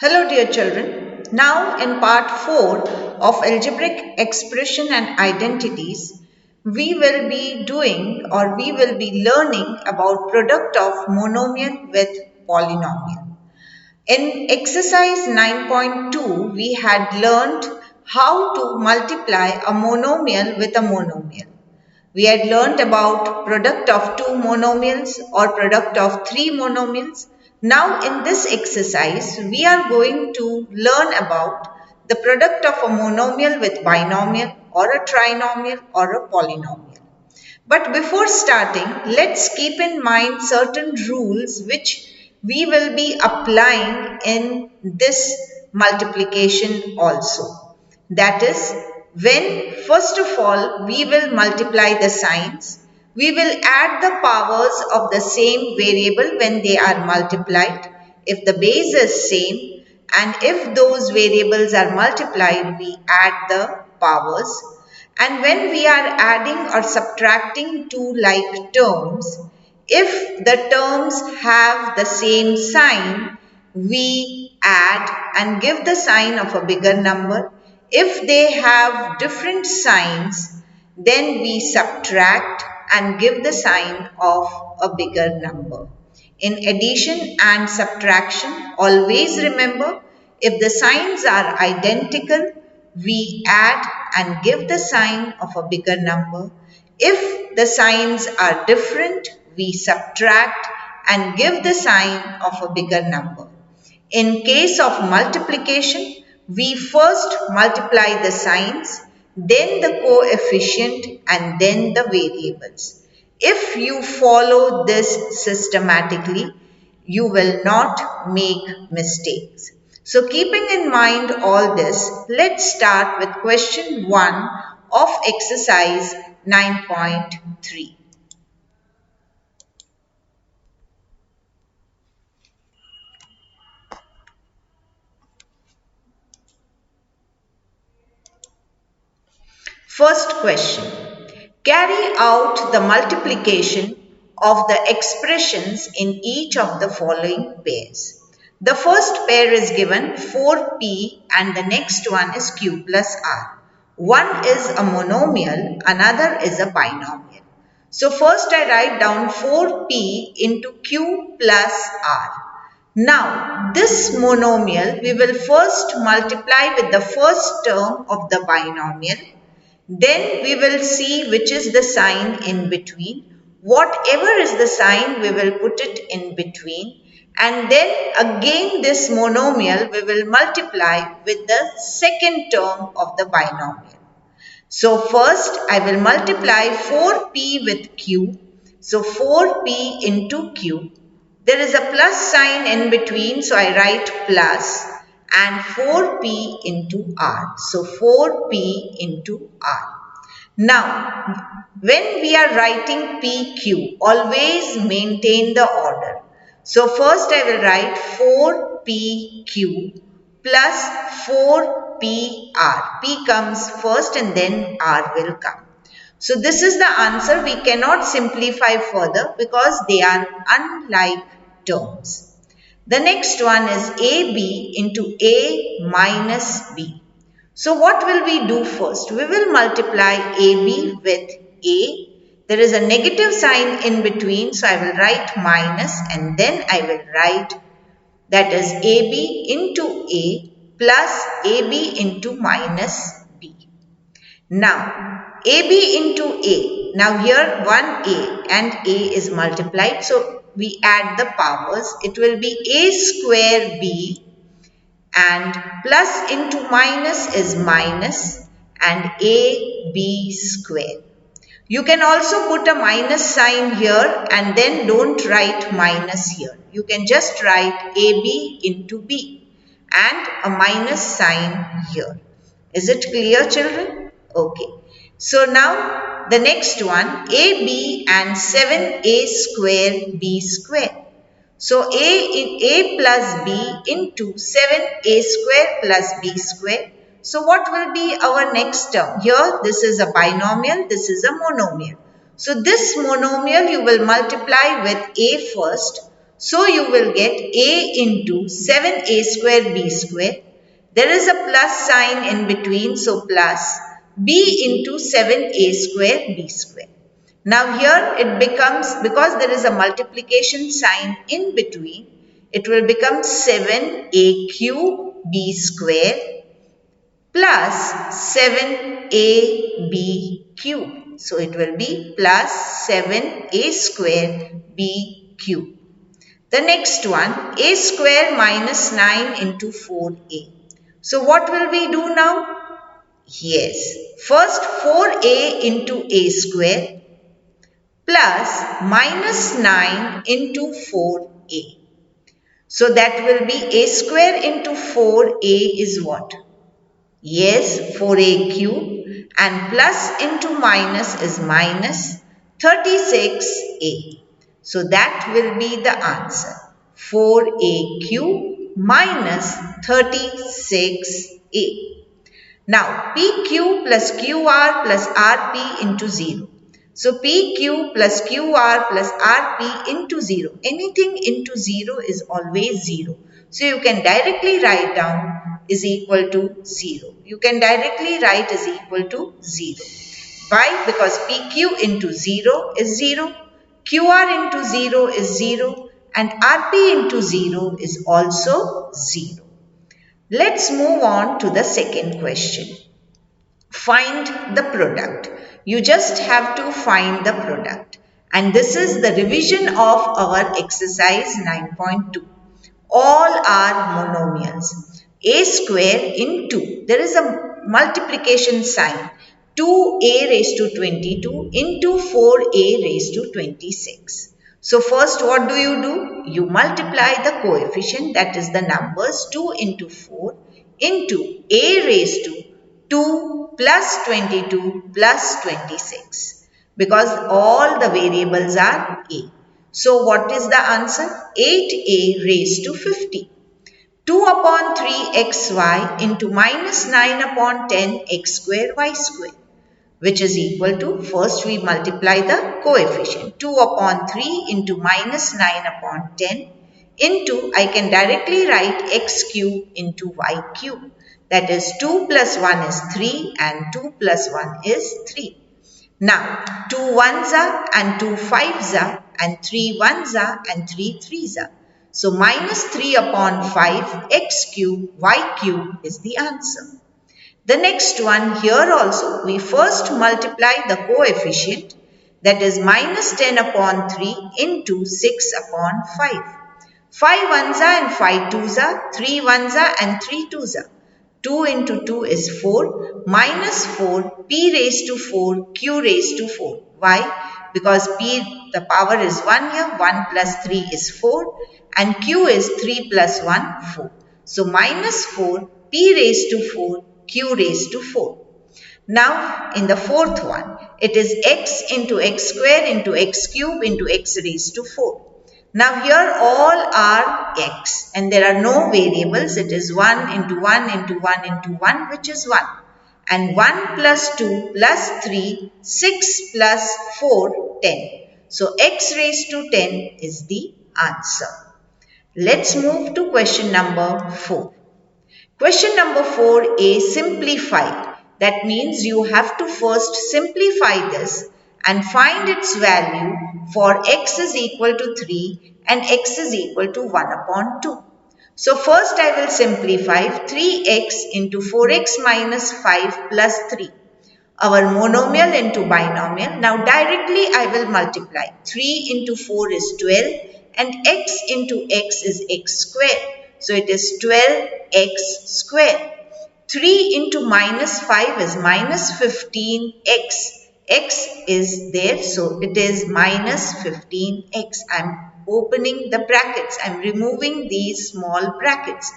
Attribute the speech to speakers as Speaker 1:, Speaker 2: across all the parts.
Speaker 1: Hello dear children. Now in part 4 of algebraic expression and identities, we will be learning about product of monomial with polynomial. In exercise 9.2, we had learned how to multiply a monomial with a monomial. We had learnt about product of two monomials or product of three monomials. Now in this exercise, we are going to learn about the product of a monomial with binomial or a trinomial or a polynomial. But before starting, let's keep in mind certain rules which we will be applying in this multiplication also. That is, when first of all we will multiply the signs, we will add the powers of the same variable when they are multiplied. If the base is same and if those variables are multiplied, we add the powers. And when we are adding or subtracting two like terms, if the terms have the same sign, we add and give the sign of a bigger number. If they have different signs, then we subtract and give the sign of a bigger number. In addition and subtraction, always remember, if the signs are identical, we add and give the sign of a bigger number. If the signs are different, we subtract and give the sign of a bigger number. In case of multiplication, we first multiply the signs, then the coefficient and then the variables. If you follow this systematically, you will not make mistakes. So keeping in mind all this, let's start with question 1 of exercise 9.3. First question. Carry out the multiplication of the expressions in each of the following pairs. The first pair is given 4p and the next one is q plus r. One is a monomial, another is a binomial. So first I write down 4p into q plus r. Now this monomial we will first multiply with the first term of the binomial. Then we will see which is the sign in between. Whatever is the sign, we will put it in between. And then again this monomial we will multiply with the second term of the binomial. So first I will multiply 4p with q. So 4p into q. There is a plus sign in between, so I write plus and 4p into r. So 4p into r. Now, when we are writing pq, always maintain the order. So first I will write 4pq plus 4pr. P comes first and then r will come. So this is the answer. We cannot simplify further because they are unlike terms. The next one is AB into A minus B. So what will we do first? We will multiply AB with A. There is a negative sign in between, so I will write minus and then I will write that is AB into A plus AB into minus B. Now, AB into A. Now here 1A and A is multiplied. So we add the powers. It will be A square B and plus into minus is minus and AB square. You can also put a minus sign here and then don't write minus here. You can just write AB into B and a minus sign here. Is it clear, children? Okay. So now the next one, AB and 7A square B square. So A plus B into 7A square plus B square. So what will be our next term? Here this is a binomial, this is a monomial. So this monomial you will multiply with A first. So you will get a into 7a square b square. There is a plus sign in between, so plus b into 7a square b square. Now here it becomes, because there is a multiplication sign in between, it will become 7a cube b square plus 7ab cube. So it will be plus 7a square b cube. The next one, a square minus 9 into 4a. So what will we do now? Yes, first 4a into a square plus minus 9 into 4a. So that will be a square into 4a is what? Yes, 4a cube, and plus into minus is minus 36a. So that will be the answer. 4a cube minus 36a. Now, PQ plus QR plus RP into 0. So, PQ plus QR plus RP into 0. Anything into 0 is always 0. So, you can directly write down is equal to 0. You can directly write is equal to 0. Why? Because PQ into 0 is 0. QR into 0 is 0. And RP into 0 is also 0. Let's move on to the second question. Find the product. You just have to find the product. And this is the revision of our exercise 9.2. All are monomials. A square into, there is a multiplication sign. 2a raised to 22 into 4a raised to 26. So first what do? You multiply the coefficient, that is the numbers 2 into 4 into a raised to 2 plus 22 plus 26, because all the variables are a. So what is the answer? 8a raised to 50. 2 upon 3xy into minus 9 upon 10 x square y square, which is equal to, first we multiply the coefficient, 2 upon 3 into minus 9 upon 10 into, I can directly write x cube into y cube. That is 2 plus 1 is 3 and 2 plus 1 is 3. Now 2 1s are and 2 5s are and 3 1s are and 3 3s are. So minus 3 upon 5 x cube y cube is the answer. The next one, here also we first multiply the coefficient, that is minus 10 upon 3 into 6 upon 5. 5 1s are and 5 2s are, 3 1s are and 3 2s are. 2 into 2 is 4, minus 4 p raised to 4 q raised to 4. Why? Because p, the power is 1 here, 1 plus 3 is 4 and q is 3 plus 1, 4. So minus 4 p raised to 4 q raised to 4. Now in the fourth one, it is x into x square into x cube into x raised to 4. Now here all are x and there are no variables. It is 1 into 1 into 1 into 1, which is 1. And 1 plus 2 plus 3, 6 plus 4, 10. So x raised to 10 is the answer. Let's move to question number 4. Question number 4a, simplify. That means you have to first simplify this and find its value for x is equal to 3 and x is equal to 1 upon 2. So first I will simplify 3x into 4x minus 5 plus 3. Our monomial into binomial. Now directly I will multiply. 3 into 4 is 12 and x into x is x square. So it is 12x square. 3 into minus 5 is minus 15x. X is there, so it is minus 15x. I am opening the brackets. I am removing these small brackets.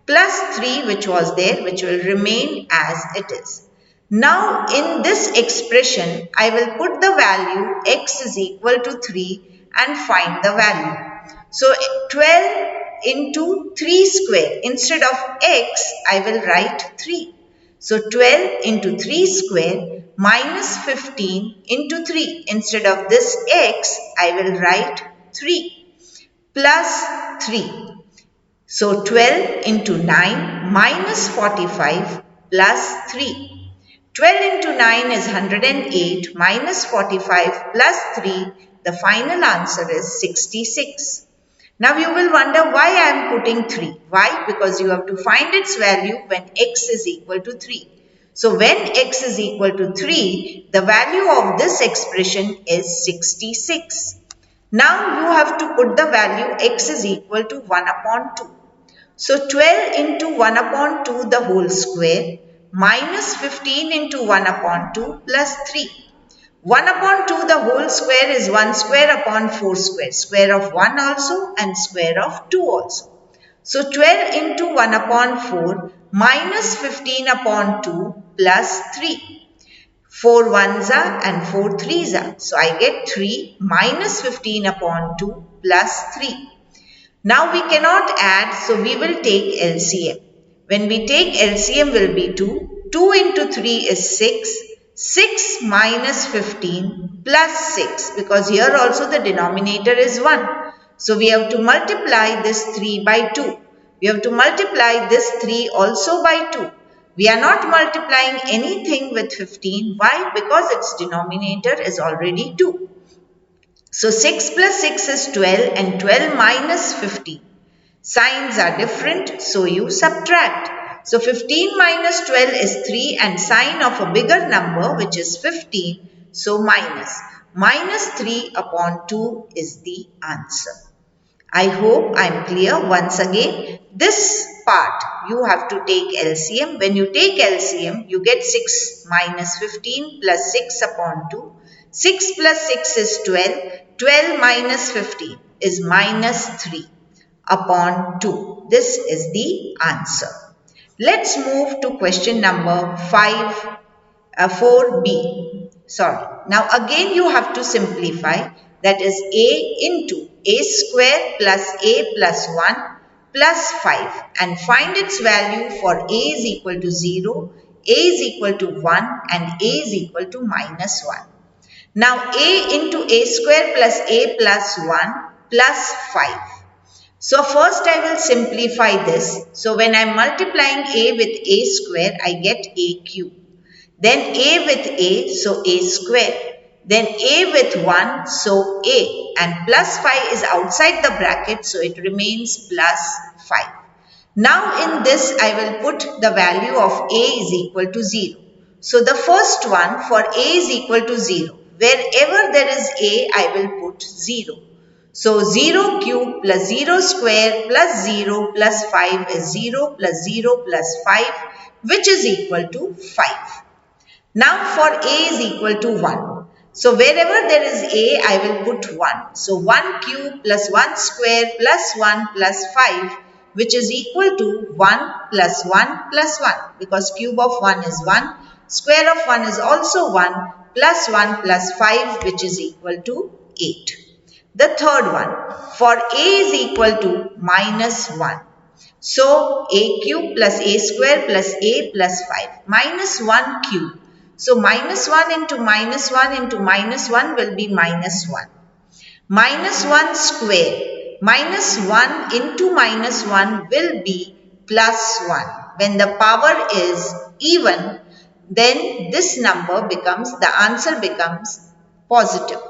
Speaker 1: Plus 3 which was there, which will remain as it is. Now in this expression, I will put the value x is equal to 3 and find the value. So 12 into 3 square. Instead of x, I will write 3. So 12 into 3 square minus 15 into 3. Instead of this x, I will write 3. plus 3. So 12 into 9 minus 45 plus 3. 12 into 9 is 108 minus 45 plus 3. The final answer is 66. Now you will wonder why I am putting 3. Why? Because you have to find its value when x is equal to 3. So when x is equal to 3, the value of this expression is 66. Now you have to put the value x is equal to 1 upon 2. So 12 into 1 upon 2 the whole square minus 15 into 1 upon 2 plus 3. 1 upon 2 the whole square is 1 square upon 4 square. Square of 1 also and square of 2 also. So 12 into 1 upon 4 minus 15 upon 2 plus 3. 4 ones are and 4 threes are. So I get 3 minus 15 upon 2 plus 3. Now we cannot add, so we will take LCM. When we take LCM will be 2. 2 into 3 is 6. 6 minus 15 plus 6, because here also the denominator is 1. So we have to multiply this 3 by 2. We have to multiply this 3 also by 2. We are not multiplying anything with 15. Why? Because its denominator is already 2. So 6 plus 6 is 12 and 12 minus 15. Signs are different, so you subtract. So 15 minus 12 is 3 and sign of a bigger number, which is 15. So minus. Minus 3 upon 2 is the answer. I hope I am clear. Once again, this part you have to take LCM. When you take LCM, you get 6 minus 15 plus 6 upon 2. 6 plus 6 is 12. 12 minus 15 is minus 3 upon 2. This is the answer. Let's move to question number 4b. Sorry. Now again you have to simplify. That is a into a square plus a plus 1 plus 5 and find its value for a is equal to 0, a is equal to 1 and a is equal to minus 1. Now a into a square plus a plus 1 plus 5. So first I will simplify this. So when I am multiplying a with a square, I get a cube. Then a with a, so a square. Then a with 1, so a. And plus 5 is outside the bracket, so it remains plus 5. Now in this I will put the value of a is equal to 0. So the first one for a is equal to 0. Wherever there is a, I will put 0. So 0 cube plus 0 square plus 0 plus 5 is 0 plus 0 plus 5, which is equal to 5. Now for a is equal to 1. So wherever there is a, I will put 1. So 1 cube plus 1 square plus 1 plus 5, which is equal to 1 plus 1 plus 1. Because cube of 1 is 1. Square of 1 is also 1 plus 1 plus 5, which is equal to 8. The third one, for a is equal to minus 1. So a cube plus a square plus a plus 5 minus 1 cube. So minus 1 into minus 1 into minus 1 will be minus 1. Minus 1 square. Minus 1 into minus 1 will be plus 1. When the power is even, then this number becomes, the answer becomes positive.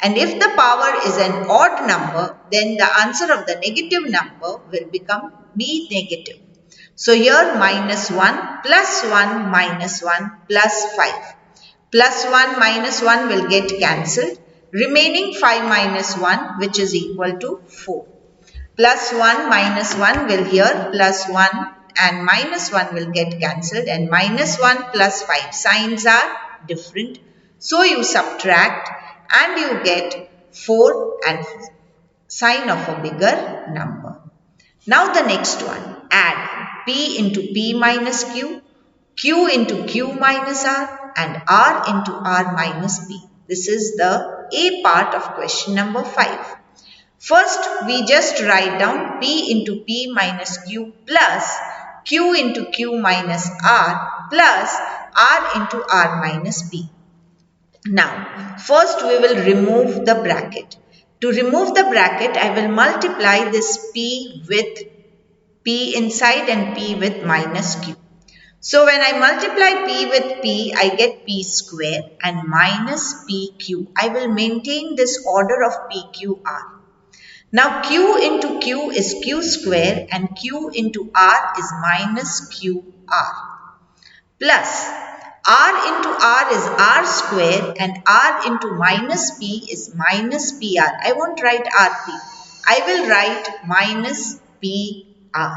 Speaker 1: And if the power is an odd number, then the answer of the negative number will be negative. So here minus 1 plus 1 minus 1 plus 5. Plus 1 minus 1 will get cancelled. Remaining 5 minus 1, which is equal to 4. Plus 1 minus 1 will here plus 1 and minus 1 will get cancelled, and minus 1 plus 5 signs are different. So you subtract and you get 4 and sign of a bigger number. Now the next one, add p into p minus q, q into q minus r and r into r minus p. This is the A part of question number 5. First we just write down p into p minus q plus q into q minus r plus r into r minus p. Now, first we will remove the bracket To remove the bracket, I will multiply this p with p inside and p with minus q. So when I multiply p with p, I get p square and minus pq. I will maintain this order of pqr. Now q into q is q square and q into r is minus qr. Plus r into r is r square and r into minus p is minus pr. I won't write rp. I will write minus pr.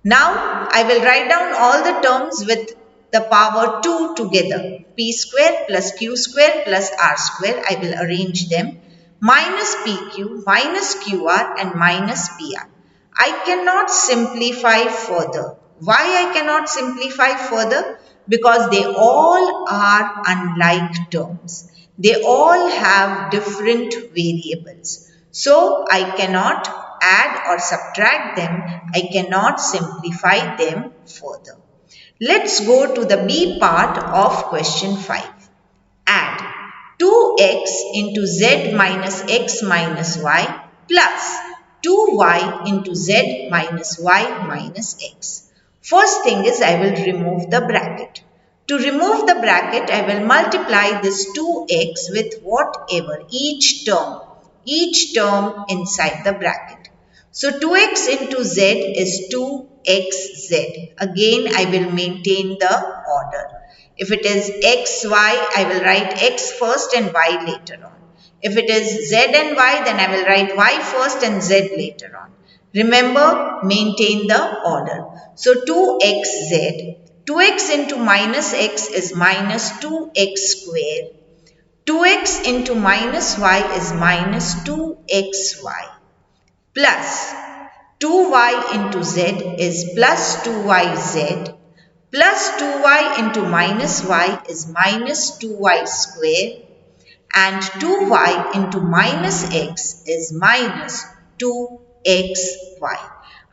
Speaker 1: Now I will write down all the terms with the power 2 together. P square plus q square plus r square. I will arrange them. Minus pq, minus qr and minus pr. I cannot simplify further. Why I cannot simplify further? Because they all are unlike terms. They all have different variables. So I cannot add or subtract them. I cannot simplify them further. Let's go to the B part of question 5. Add 2x into z minus x minus y plus 2y into z minus y minus x. First thing is I will remove the bracket. To remove the bracket, I will multiply this 2x with whatever, each term inside the bracket. So 2x into z is 2xz. Again, I will maintain the order. If it is xy, I will write x first and y later on. If it is z and y, then I will write y first and z later on. Remember, maintain the order. So 2xz. 2x into minus x is minus 2x square. 2x into minus y is minus 2xy. Plus 2y into z is plus 2yz. Plus 2y into minus y is minus 2y square. And 2y into minus x is minus 2xy.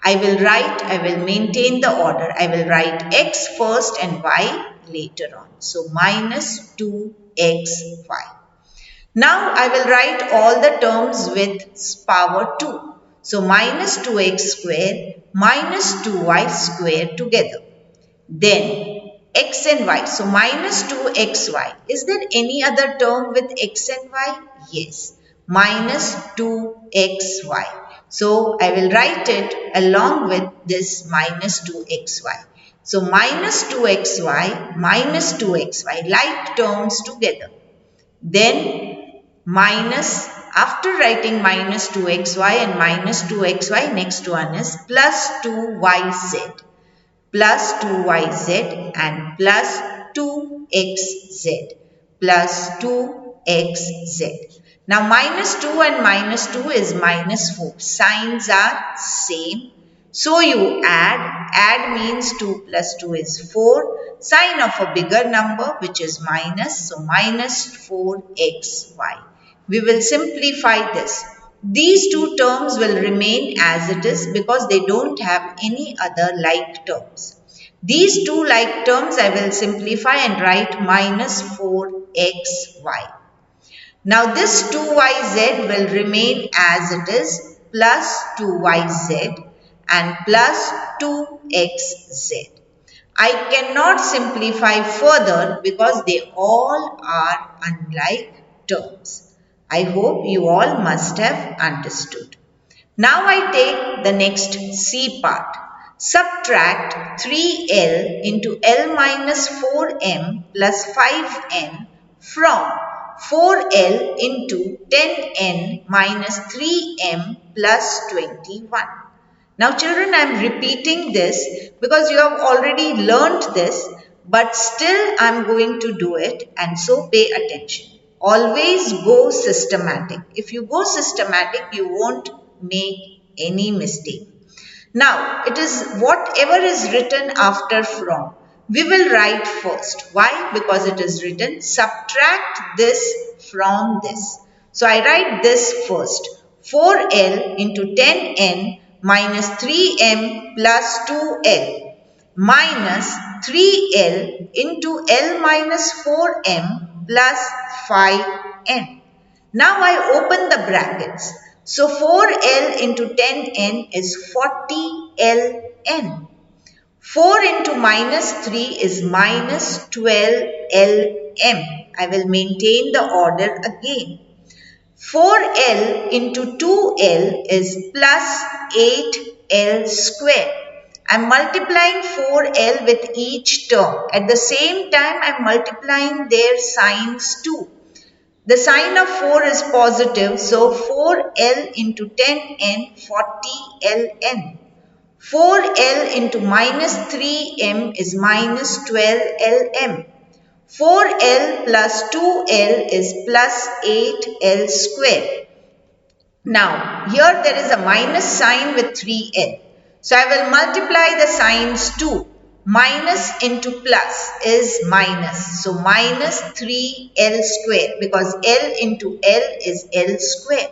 Speaker 1: I will maintain the order. I will write x first and y later on. So minus 2xy. Now I will write all the terms with power 2. So minus 2x square minus 2y square together. Then x and y. So minus 2xy. Is there any other term with x and y? Yes. Minus 2xy. So I will write it along with this minus 2xy. So minus 2xy minus 2xy, like terms together. Then minus, after writing minus 2xy and minus 2xy, next one is plus 2yz. Plus 2yz and plus 2xz. Plus 2xz. Now minus 2 and minus 2 is minus 4. Signs are same. So you add. Add means 2 plus 2 is 4. Sign of a bigger number which is minus. So minus 4xy. We will simplify this. These two terms will remain as it is because they don't have any other like terms. These two like terms I will simplify and write minus 4xy. Now this 2yz will remain as it is, plus 2yz and plus 2xz. I cannot simplify further because they all are unlike terms. I hope you all must have understood. Now I take the next C part. Subtract 3l into l minus 4m plus 5n from 4l into 10n minus 3m plus 21. Now children, I am repeating this because you have already learnt this, but still I am going to do it, and so pay attention. Always go systematic. If you go systematic, you won't make any mistake. Now, it is whatever is written after from. We will write first. Why? Because it is written subtract this from this. So, I write this first. 4l into 10n minus 3m plus 2l minus 3l into l minus 4m plus 5n. Now I open the brackets. So 4L into 10N is 40Ln. 4 into minus 3 is minus 12Lm. I will maintain the order again. 4L into 2L is plus 8L square. I am multiplying 4L with each term. At the same time, I am multiplying their signs too. The sign of 4 is positive, so 4L into 10N, 40Ln. 4L into minus 3M is minus 12Lm. 4L plus 2L is plus 8L square. Now, here there is a minus sign with 3L. So, I will multiply the signs too. Minus into plus is minus. So, minus 3L square because L into L is L square.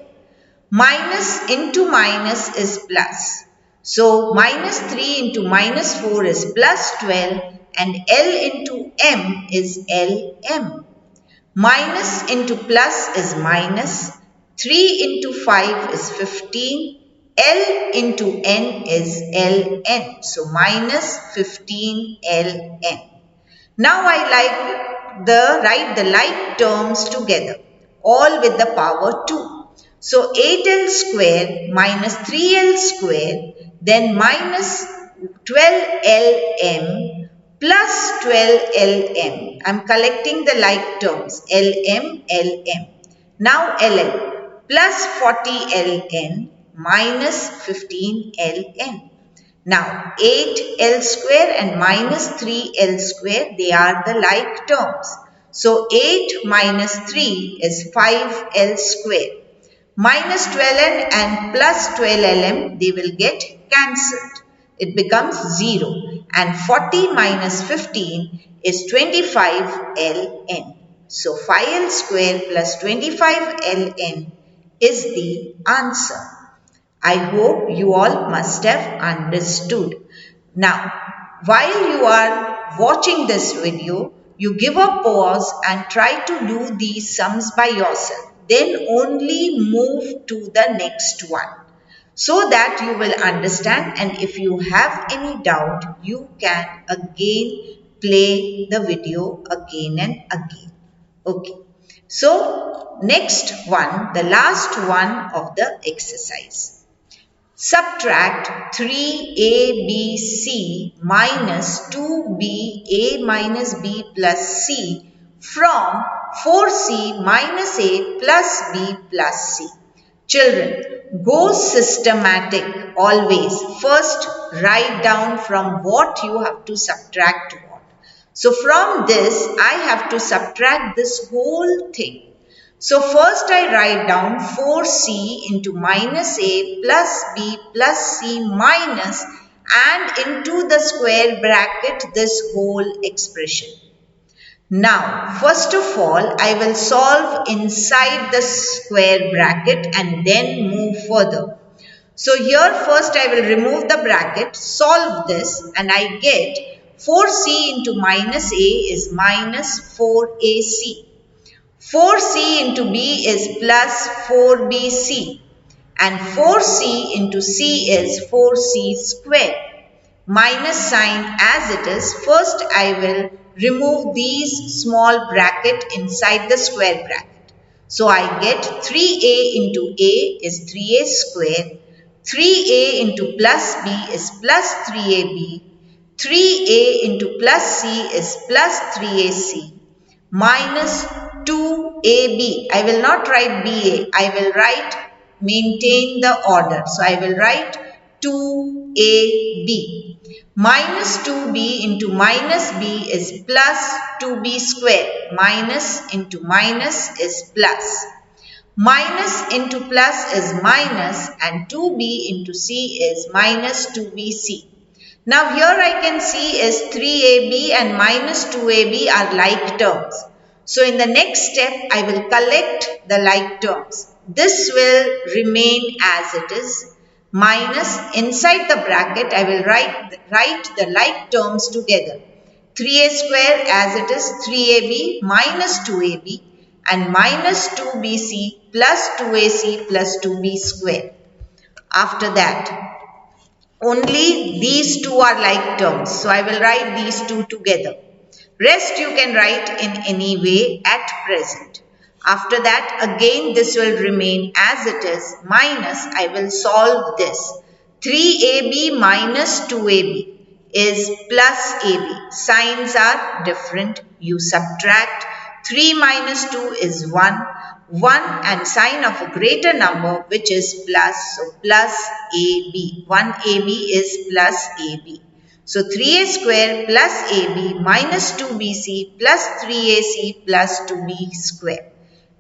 Speaker 1: Minus into minus is plus. So, minus 3 into minus 4 is plus 12 and L into M is Lm. Minus into plus is minus. 3 into 5 is 15. L into N is Ln. So, minus 15Ln. Now, I write the like terms together, all with the power 2. So, 8L square minus 3L square, then minus 12Lm plus 12Lm. I am collecting the like terms, Lm, Lm. Now, Ln plus 40Ln minus 15Ln. Now, 8L square and minus 3L square, they are the like terms. So, 8 minus 3 is 5L square. Minus 12N and plus 12Lm, they will get cancelled. It becomes 0. And 40 minus 15 is 25Ln. So, 5L square plus 25Ln is the answer. I hope you all must have understood. Now, while you are watching this video, you give a pause and try to do these sums by yourself. Then only move to the next one so that you will understand, and if you have any doubt, you can again play the video again and again. Okay. So, next one, the last one of the exercise. Subtract 3abc minus 2ba minus b plus c from 4c minus a plus b plus c. Children, go systematic always. First, write down from what you have to subtract what. So, from this, I have to subtract this whole thing. So, first I write down 4c into minus a plus b plus c minus and into the square bracket this whole expression. Now, first of all, I will solve inside the square bracket and then move further. So, here first I will remove the bracket, solve this, and I get 4c into minus a is minus 4ac. 4c into b is plus 4bc and 4c into c is 4c square. Minus sign as it is, first I will remove these small bracket inside the square bracket. So I get 3a into a is 3a square, 3a into plus b is plus 3ab, 3a into plus c is plus 3ac, minus 2ab. I will not write ba, I will write maintain the order. So I will write 2ab. Minus 2b into minus b is plus 2b square. Minus into minus is plus. Minus into plus is minus and 2b into c is minus 2bc. Now here I can see is 3ab and minus 2ab are like terms. So in the next step I will collect the like terms. This will remain as it is. Minus inside the bracket I will write the like terms together. 3a square as it is 3ab minus 2ab and minus 2bc plus 2ac plus 2b square. After that, only these two are like terms. So I will write these two together. Rest you can write in any way at present. After that, again this will remain as it is, minus, I will solve this. 3ab minus 2ab is plus ab. Signs are different. You subtract. 3 minus 2 is 1. 1 and sign of a greater number which is plus. So plus ab. 1ab is plus ab. So 3a square plus ab minus 2bc plus 3ac plus 2b square.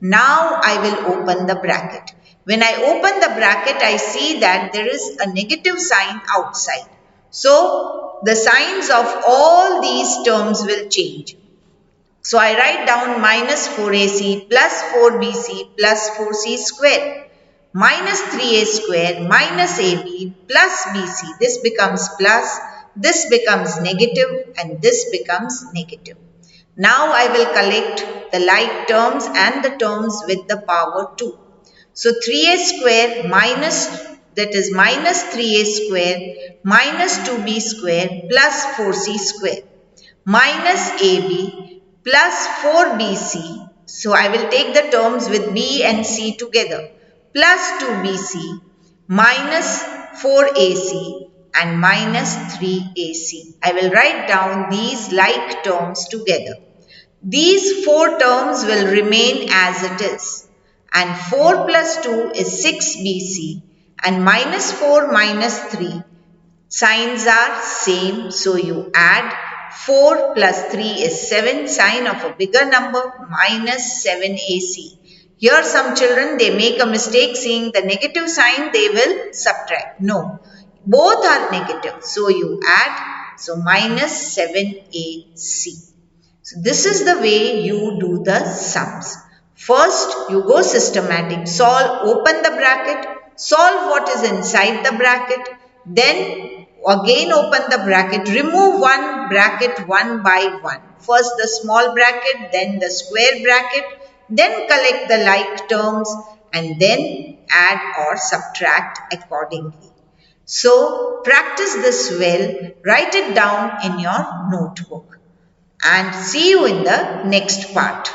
Speaker 1: Now I will open the bracket. When I open the bracket, I see that there is a negative sign outside. So the signs of all these terms will change. So I write down minus 4ac plus 4bc plus 4c square. Minus 3a square minus ab plus bc. This becomes plus, this becomes negative, and this becomes negative. Now I will collect the like terms and the terms with the power 2. So 3a square minus, that is minus 3a square minus 2b square plus 4c square minus ab plus 4bc. So I will take the terms with b and c together, plus 2bc minus 4ac and minus 3ac. I will write down these like terms together. These four terms will remain as it is, and 4 plus 2 is 6bc and minus 4 minus 3 signs are same, so you add. 4 plus 3 is 7, sign of a bigger number, minus 7ac. Here some children, they make a mistake, seeing the negative sign they will subtract. No, both are negative, so you add, so minus 7ac. So this is the way you do the sums. First, you go systematic. Solve, open the bracket, solve what is inside the bracket, then again open the bracket, remove one bracket one by one. First the small bracket, then the square bracket, then collect the like terms and then add or subtract accordingly. So practice this well, write it down in your notebook. And see you in the next part.